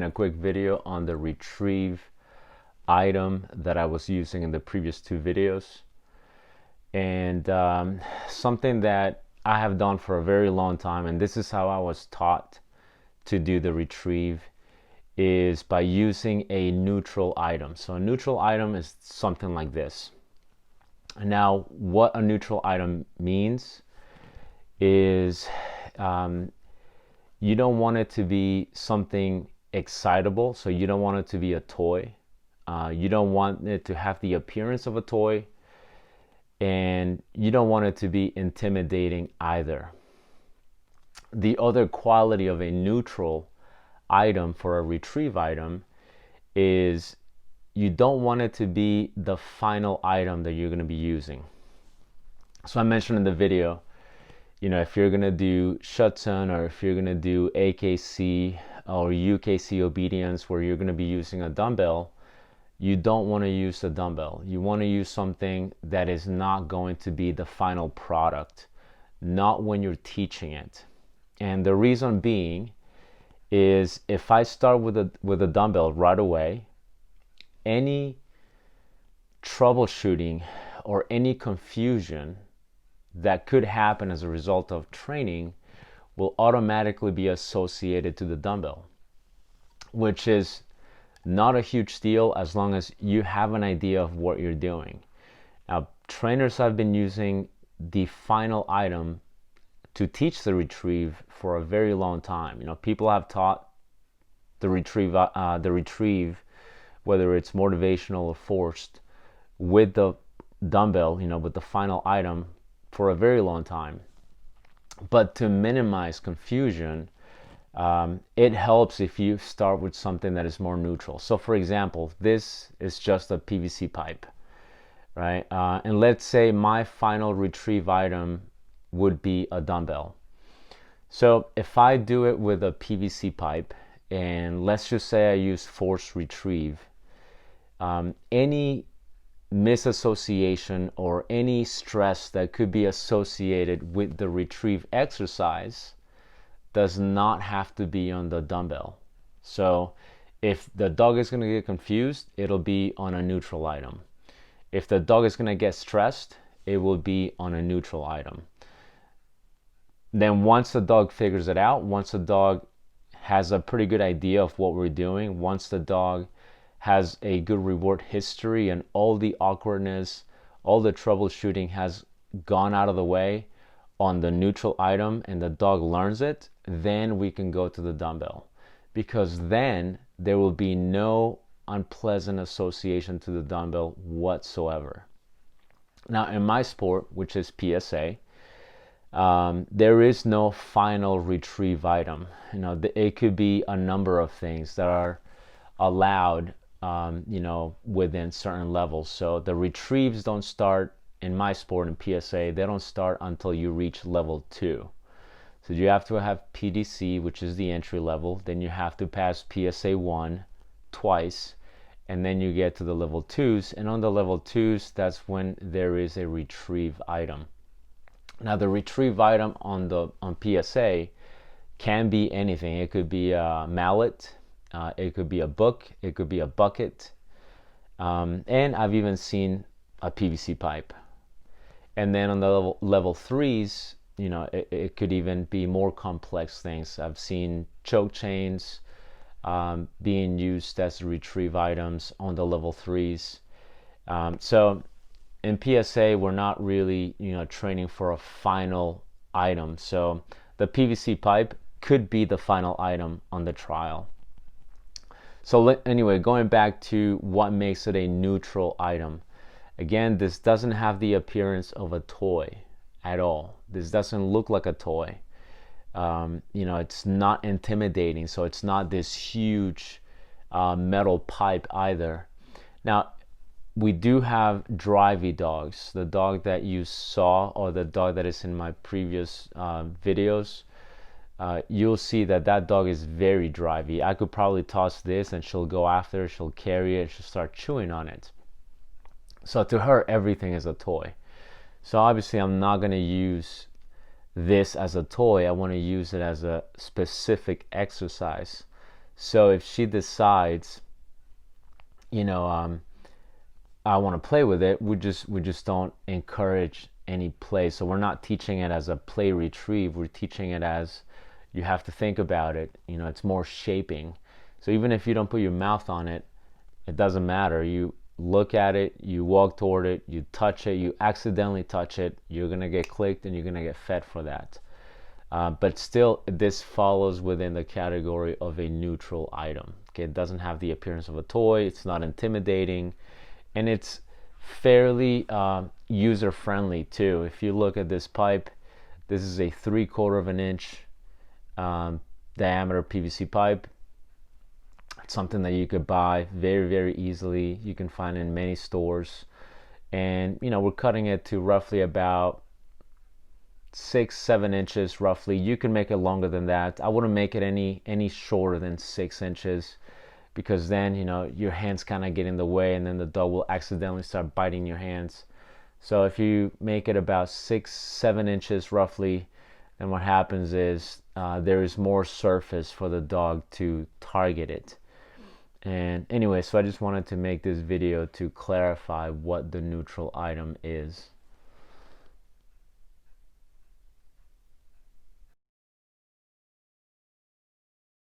A quick video on the retrieve item that I was using in the previous two videos, and something that I have done for a very long time, and this is how I was taught to do the retrieve, is by using a neutral item. So a neutral item is something like this. Now what a neutral item means is you don't want it to be something excitable, so you don't want it to be a toy. You don't want it to have the appearance of a toy, and you don't want it to be intimidating either. The other quality of a neutral item for a retrieve item is you don't want it to be the final item that you're going to be using. So I mentioned in the video, if you're going to do Schutzen, or if you're going to do AKC or UKC obedience where you're going to be using a dumbbell, you don't want to use a dumbbell. You want to use something that is not going to be the final product, not when you're teaching it. And the reason being is if I start with a dumbbell right away, any troubleshooting or any confusion that could happen as a result of training will automatically be associated to the dumbbell, which is not a huge deal as long as you have an idea of what you're doing. Now, trainers have been using the final item to teach the retrieve for a very long time. People have taught the retrieve, whether it's motivational or forced, with the dumbbell, with the final item for a very long time. But to minimize confusion, it helps if you start with something that is more neutral. So for example, this is just a PVC pipe, right? And let's say my final retrieve item would be a dumbbell. So if I do it with a PVC pipe, and let's just say I use force retrieve, any misassociation or any stress that could be associated with the retrieve exercise does not have to be on the dumbbell. So if the dog is going to get confused, it'll be on a neutral item. If the dog is going to get stressed, it will be on a neutral item. Then once the dog figures it out, once the dog has a pretty good idea of what we're doing, once the dog has a good reward history and all the awkwardness, all the troubleshooting has gone out of the way on the neutral item and the dog learns it, then we can go to the dumbbell, because then there will be no unpleasant association to the dumbbell whatsoever. Now in my sport, which is PSA, there is no final retrieve item. It could be a number of things that are allowed within certain levels. So the retrieves don't start in my sport in PSA, they don't start until you reach level 2. So you have to have PDC, which is the entry level, then you have to pass PSA 1 twice, and then you get to the level 2s, and on the level 2s, that's when there is a retrieve item. Now the retrieve item on PSA can be anything. It could be a mallet, it could be a book, it could be a bucket, and I've even seen a PVC pipe. And then on the level 3s, it could even be more complex things. I've seen choke chains being used as retrieve items on the level 3s. So in PSA, we're not really training for a final item. So the PVC pipe could be the final item on the trial. So anyway, going back to what makes it a neutral item. Again, this doesn't have the appearance of a toy at all. This doesn't look like a toy. It's not intimidating, so it's not this huge metal pipe either. Now, we do have drivey dogs. The dog that you saw, or the dog that is in my previous videos, you'll see that dog is very drivey. I could probably toss this and she'll go after it, she'll carry it, she'll start chewing on it. So to her, everything is a toy. So obviously I'm not going to use this as a toy. I want to use it as a specific exercise. So if she decides, you know, I want to play with it, we just don't encourage any play. So we're not teaching it as a play retrieve. We're teaching it as you have to think about it. You know, it's more shaping. So even if you don't put your mouth on it, it doesn't matter. You look at it, you walk toward it, you touch it, you accidentally touch it, you're gonna get clicked and you're gonna get fed for that. But still, this falls within the category of a neutral item. Okay, it doesn't have the appearance of a toy. It's not intimidating, and it's fairly user friendly too. If you look at this pipe, this is a 3/4 of an inch diameter PVC pipe. It's something that you could buy very easily. You can find in many stores, and you know, we're cutting it to roughly about 6-7 inches roughly. You can make it longer than that. I wouldn't make it any shorter than 6 inches, because then, you know, your hands kind of get in the way and then the dog will accidentally start biting your hands. So if you make it about 6-7 inches roughly, then what happens is there is more surface for the dog to target it. And anyway, so I just wanted to make this video to clarify what the neutral item is.